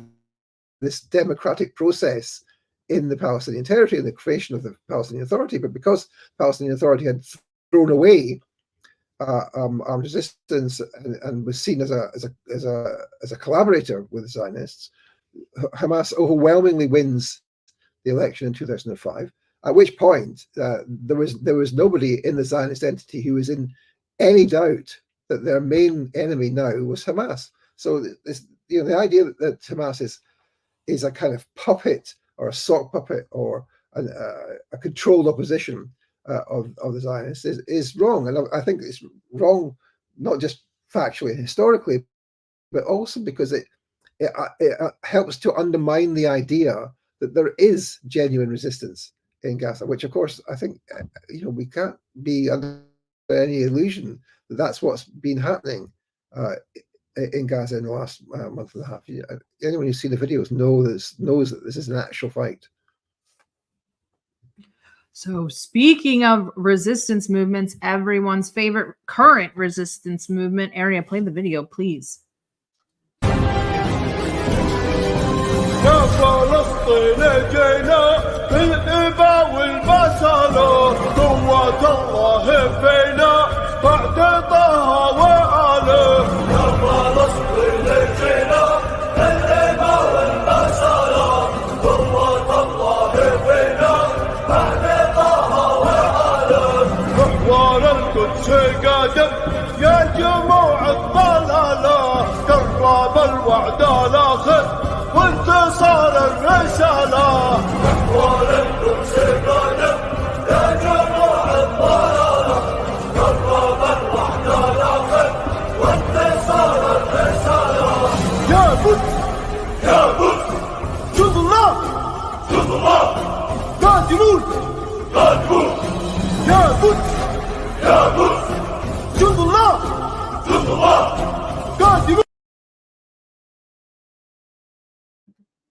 B: this democratic process in the Palestinian territory and the creation of the Palestinian Authority. But because the Palestinian Authority had thrown away armed resistance and was seen as a collaborator with the Zionists, Hamas overwhelmingly wins the election in 2005. At which point there was nobody in the Zionist entity who was in any doubt that their main enemy now was Hamas. So the idea that Hamas is a kind of puppet or a sock puppet or a controlled opposition of the Zionists is wrong. And I think it's wrong not just factually and historically, but also because it helps to undermine the idea that there is genuine resistance in Gaza, which of course I think we can't be under any illusion that that's what's been happening in Gaza in the last month and a half. Anyone who's seen the videos knows that this is an actual fight.
A: So speaking of resistance movements, everyone's favorite current resistance movement area, play the video, please.
D: يا فلسطين جينا بالإبا والبسالة قوة الله فينا بعد طه وآله يا فلسطين جينا بالإبا والبسالة قوة الله فينا بعد طه وآله محور القدس قادم يا جموع الضلالة قرب الوعد الآخر وانتصار الرسالة محور القدس قادم يا جموع الضلالة قرب الوعد الآخر وانتصار الرسالة يا قدس شوف الله قاتلون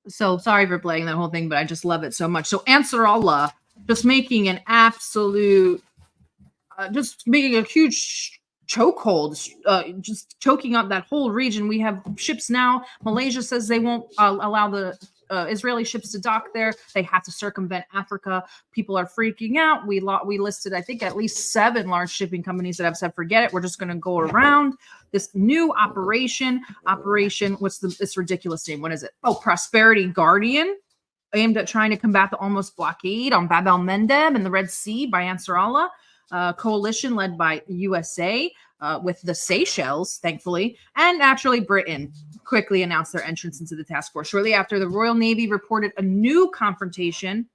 A: So sorry for playing that whole thing, but I just love it so much. So Ansarallah just making an absolute, just making a huge chokehold, just choking up that whole region. We have ships now. Malaysia says they won't allow the Israeli ships to dock there. They have to circumvent Africa. People are freaking out. We listed, I think, at least 7 large shipping companies that have said, forget it. We're just going to go around this new operation. What's this ridiculous name? What is it? Oh, Prosperity Guardian, aimed at trying to combat the almost blockade on Bab el-Mandeb in the Red Sea by Ansarallah. Coalition led by USA with the Seychelles, thankfully, and naturally Britain quickly announced their entrance into the task force. Shortly after, the Royal Navy reported a new confrontation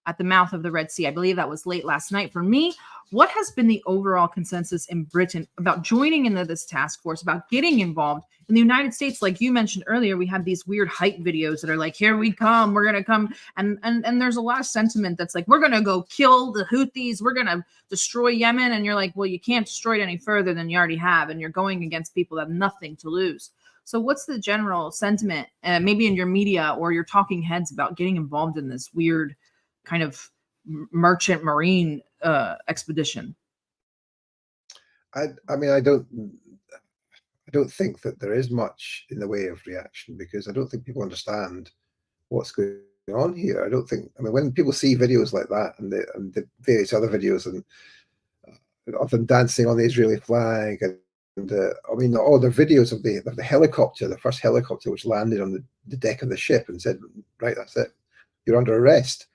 A: at the mouth of the Red Sea. I believe that was late last night. For me, what has been the overall consensus in Britain about joining into this task force, about getting involved? In the United States, like you mentioned earlier, we have these weird hype videos that are like, here we come, we're going to come. And there's a lot of sentiment that's like, we're going to go kill the Houthis, we're going to destroy Yemen. And you're like, well, you can't destroy it any further than you already have. And you're going against people that have nothing to lose. So what's the general sentiment, maybe in your media or your talking heads, about getting involved in this weird kind of merchant marine expedition?
B: I mean, I don't think that there is much in the way of reaction, because I don't think people understand what's going on here. I mean, when people see videos like that and the various other videos and of them dancing on the Israeli flag, and I mean, all the videos of the helicopter, the first helicopter which landed on the deck of the ship and said, right, that's it, you're under arrest.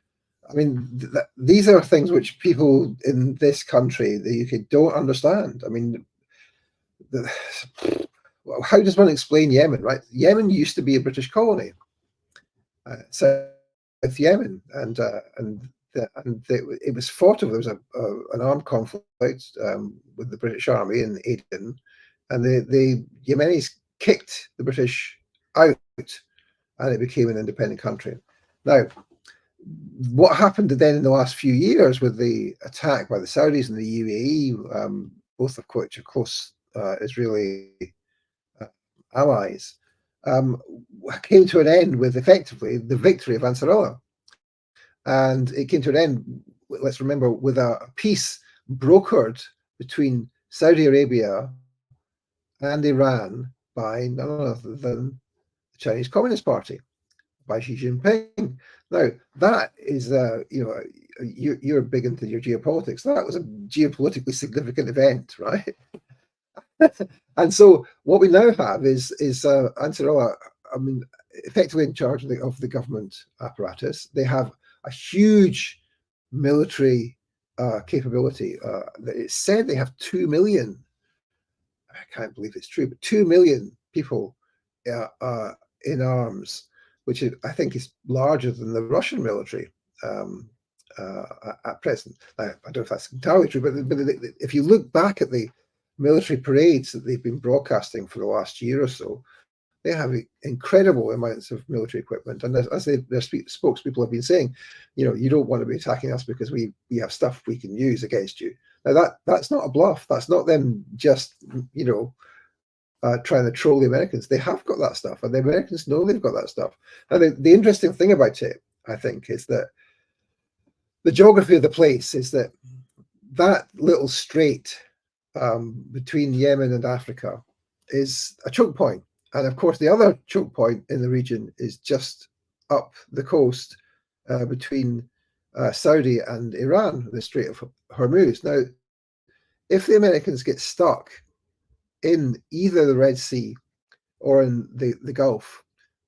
B: I mean, these are things which people in this country, the UK, don't understand. I mean, how does one explain Yemen, right? Yemen used to be a British colony, South Yemen, and it was fought over. There was an armed conflict with the British Army in Aden, and the Yemenis kicked the British out, and it became an independent country. Now, what happened then in the last few years with the attack by the Saudis and the UAE, both of which are close Israeli allies, came to an end with effectively the victory of Ansarallah. And it came to an end, let's remember, with a peace brokered between Saudi Arabia and Iran by none other than the Chinese Communist Party, by Xi Jinping. Now, that is, you're big into your geopolitics. That was a geopolitically significant event, right? And so what we now have is Ansarallah, I mean, effectively in charge of the government apparatus. They have a huge military capability. It's said they have 2 million. I can't believe it's true, but 2 million people in arms, which I think is larger than the Russian military at present. I don't know if that's entirely true, but if you look back at the military parades that they've been broadcasting for the last year or so, they have incredible amounts of military equipment. And as their spokespeople have been saying, you don't want to be attacking us because we have stuff we can use against you. Now that's not a bluff. That's not them just trying to troll the Americans. They have got that stuff, and the Americans know they've got that stuff. And the interesting thing about it, I think, is that the geography of the place is that little strait between Yemen and Africa is a choke point. And of course, the other choke point in the region is just up the coast between Saudi and Iran, the Strait of Hormuz. Now, if the Americans get stuck in either the Red Sea or in the Gulf,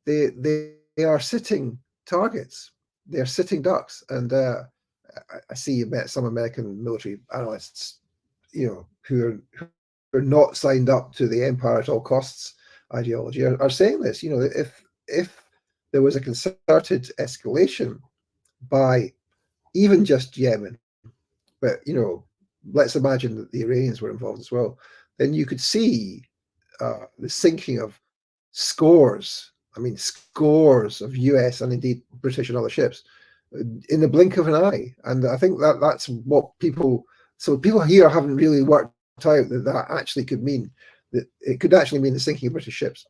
B: they are sitting targets. They are sitting ducks. And I see some American military analysts, who are not signed up to the empire at all costs ideology are saying this. If there was a concerted escalation by even just Yemen, but let's imagine that the Iranians were involved as well, then you could see the sinking of scores of US and indeed British and other ships in the blink of an eye. And I think that's what people here haven't really worked out, that actually could mean it could actually mean the sinking of British ships,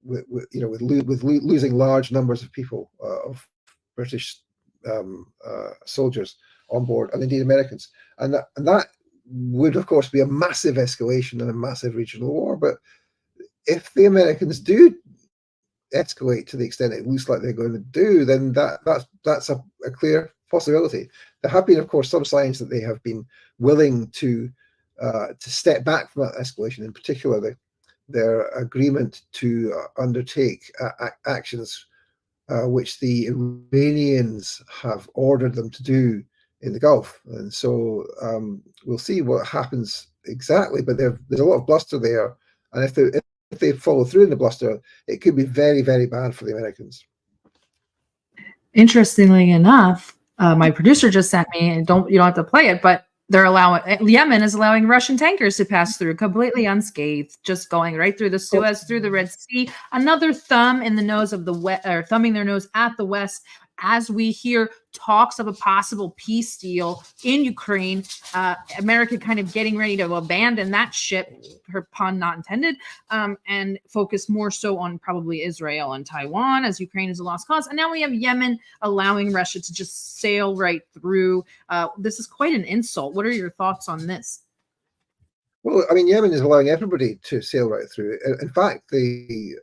B: with losing large numbers of people, of British soldiers on board, and indeed Americans, and that would of course be a massive escalation and a massive regional war. But if the Americans do escalate to the extent it looks like they're going to do, then that's a clear possibility. There have been, of course, some signs that they have been willing to step back from that escalation. In particular, their agreement to undertake actions which the Iranians have ordered them to do in the Gulf. And so we'll see what happens exactly. But there's a lot of bluster there, and if they follow through in the bluster, it could be very, very bad for the Americans.
A: Interestingly enough, my producer just sent me, and you don't have to play it, but Yemen is allowing Russian tankers to pass through completely unscathed, just going right through the Suez, through the Red Sea. Another thumb in the nose of the West, or thumbing their nose at the West, as we hear talks of a possible peace deal in Ukraine. America kind of getting ready to abandon that ship, her pun not intended, and focus more so on probably Israel and Taiwan, as Ukraine is a lost cause. And now we have Yemen allowing Russia to just sail right through. This is quite an insult. What are your thoughts on this?
B: Well, I mean, Yemen is allowing everybody to sail right through. In fact, the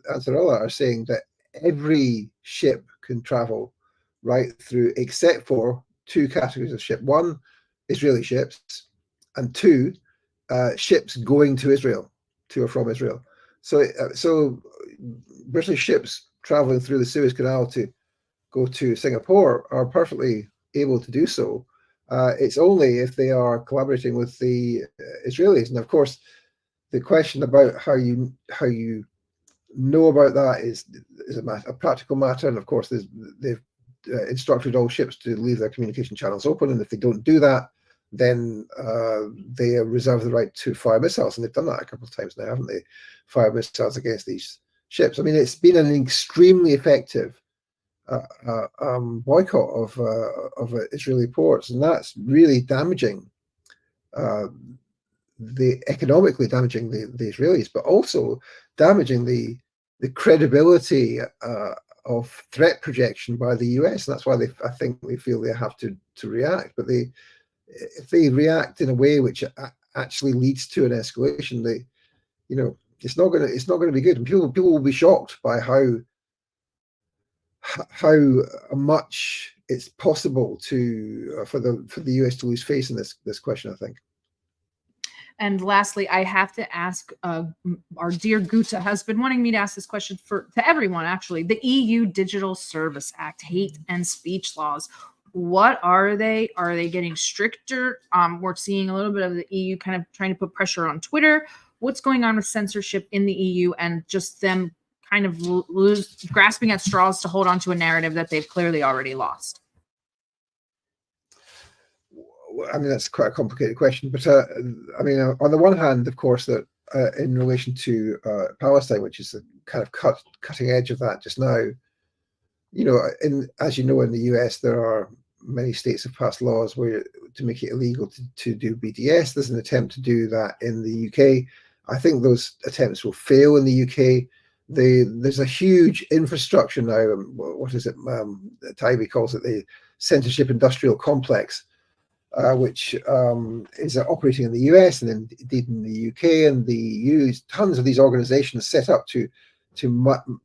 B: Ansarullah are saying that every ship can travel right through, except for two categories of ship. One, Israeli ships, and two, ships going to Israel, to or from Israel. So British ships traveling through the Suez Canal to go to Singapore are perfectly able to do so. It's only if they are collaborating with the Israelis. And of course, the question about how you know about that is a practical matter. And of course, they've instructed all ships to leave their communication channels open. And if they don't do that, then they reserve the right to fire missiles. And they've done that a couple of times now, haven't they? Fire missiles against these ships. I mean, it's been an extremely effective boycott of Israeli ports, and that's really damaging, economically damaging the Israelis, but also damaging the credibility of threat projection by the US. And that's why I think they feel they have to react. But if they react in a way which actually leads to an escalation, it's not going to be good. And people will be shocked by how much it's possible for the US to lose face in this question, I think.
A: And lastly, I have to ask, our dear Guta has been wanting me to ask this question to everyone, actually. The EU Digital Service Act, hate and speech laws. What are they? Are they getting stricter? We're seeing a little bit of the EU kind of trying to put pressure on Twitter. What's going on with censorship in the EU and just them kind of grasping at straws to hold on to a narrative that they've clearly already lost?
B: I mean, that's quite a complicated question, but I mean, on the one hand, of course, that in relation to Palestine, which is the kind of cutting edge of that just now, as you know, in the US, there are many states have passed laws to make it illegal to do BDS. There's an attempt to do that in the UK. I think those attempts will fail in the UK. There's a huge infrastructure now. What is it? Tybee calls it the censorship industrial complex, which is operating in the US and indeed in the UK and the EU. Tons of these organizations set up to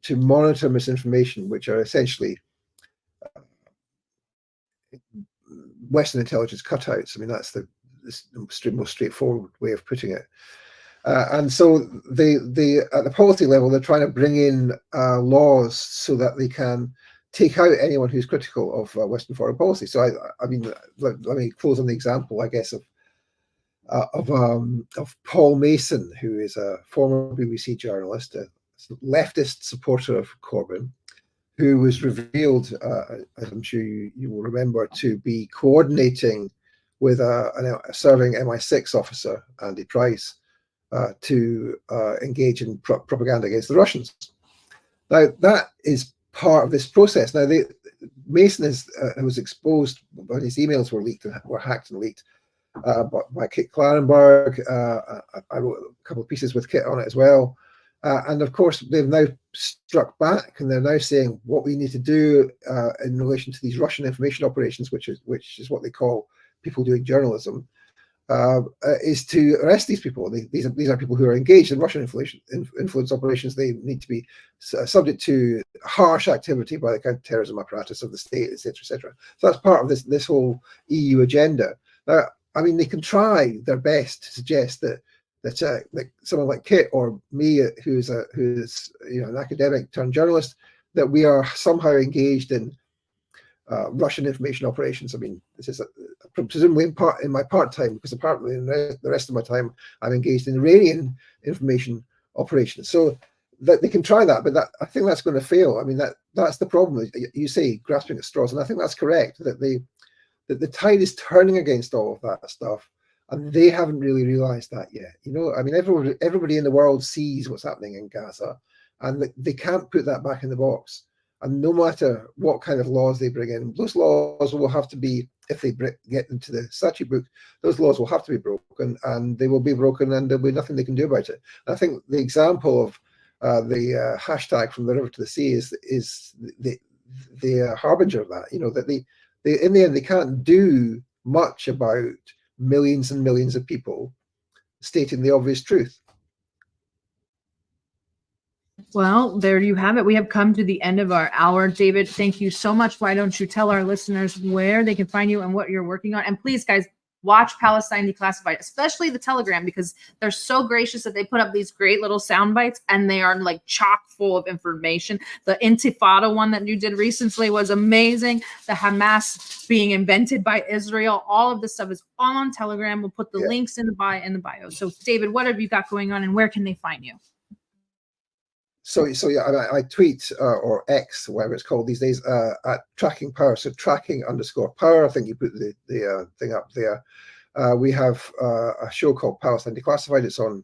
B: monitor misinformation, which are essentially Western intelligence cutouts. I mean, that's the most straightforward way of putting it. And so at the policy level, they're trying to bring in laws so that they can take out anyone who's critical of Western foreign policy. So I mean, let me close on the example, I guess, of Paul Mason, who is a former BBC journalist, a leftist supporter of Corbyn, who was revealed, as I'm sure you will remember, to be coordinating with a serving MI6 officer, Andy Price, to engage in propaganda against the Russians. Now, that is part of this process. Now, Mason was exposed when his emails were leaked and were hacked and leaked. by Kit Clarenberg. I wrote a couple of pieces with Kit on it as well. And of course, they've now struck back, and they're now saying what we need to do in relation to these Russian information operations, which is what they call people doing journalism, is to arrest these people. These are people who are engaged in Russian influence operations. They need to be subject to harsh activity by the counterterrorism apparatus of the state, etc., etc. So that's part of this whole EU agenda. Now, I mean, they can try their best to suggest that like someone like Kit or me, who's an academic turned journalist, that we are somehow engaged in Russian information operations. I mean, this is presumably in my part time, because apparently in the rest of my time I'm engaged in Iranian information operations. So that they can try that, but I think that's going to fail. I mean, that's the problem. You say grasping at straws, and I think that's correct. That the tide is turning against all of that stuff, and they haven't really realized that yet. I mean, everybody in the world sees what's happening in Gaza, and they can't put that back in the box. And no matter what kind of laws they bring in, those laws will have to be, if they get into the statute book, those laws will have to be broken, and they will be broken, and there'll be nothing they can do about it. And I think the example of the hashtag from the river to the sea is the harbinger of that. That they in the end they can't do much about millions and millions of people stating the obvious truth.
A: Well, there you have it. We have come to the end of our hour. David, thank you so much. Why don't you tell our listeners where they can find you and what you're working on? And please, guys, watch Palestine Declassified, especially the Telegram, because they're so gracious that they put up these great little sound bites, and they are like chock full of information. The Intifada one that you did recently was amazing. The Hamas being invented by Israel, all of this stuff is all on Telegram. We'll put the links in the bio. So, David, what have you got going on, and where can they find you?
B: So yeah, I tweet or X, whatever it's called these days, at tracking power. So tracking_power. I think you put the thing up there. We have a show called Palestine Declassified. It's on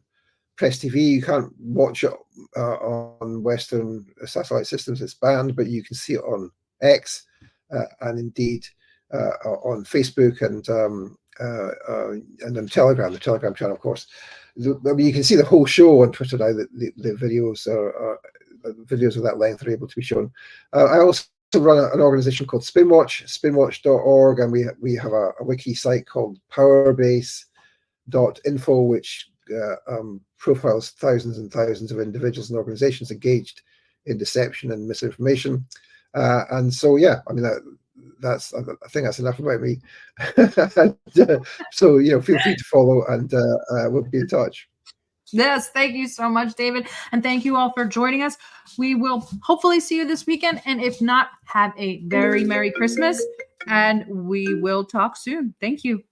B: Press TV. You can't watch it on Western satellite systems. It's banned, but you can see it on X and indeed on Facebook and on Telegram, the Telegram channel, of course. I mean, you can see the whole show on Twitter now. The videos videos of that length are able to be shown. I also run an organization called Spinwatch, spinwatch.org, and we have a wiki site called powerbase.info, which profiles thousands and thousands of individuals and organizations engaged in deception and misinformation. And so, yeah, I mean, I think that's enough about me. So, feel free to follow, and we'll be in touch.
A: Yes, thank you so much, David. And thank you all for joining us. We will hopefully see you this weekend. And if not, have a very Merry Christmas, and we will talk soon. Thank you.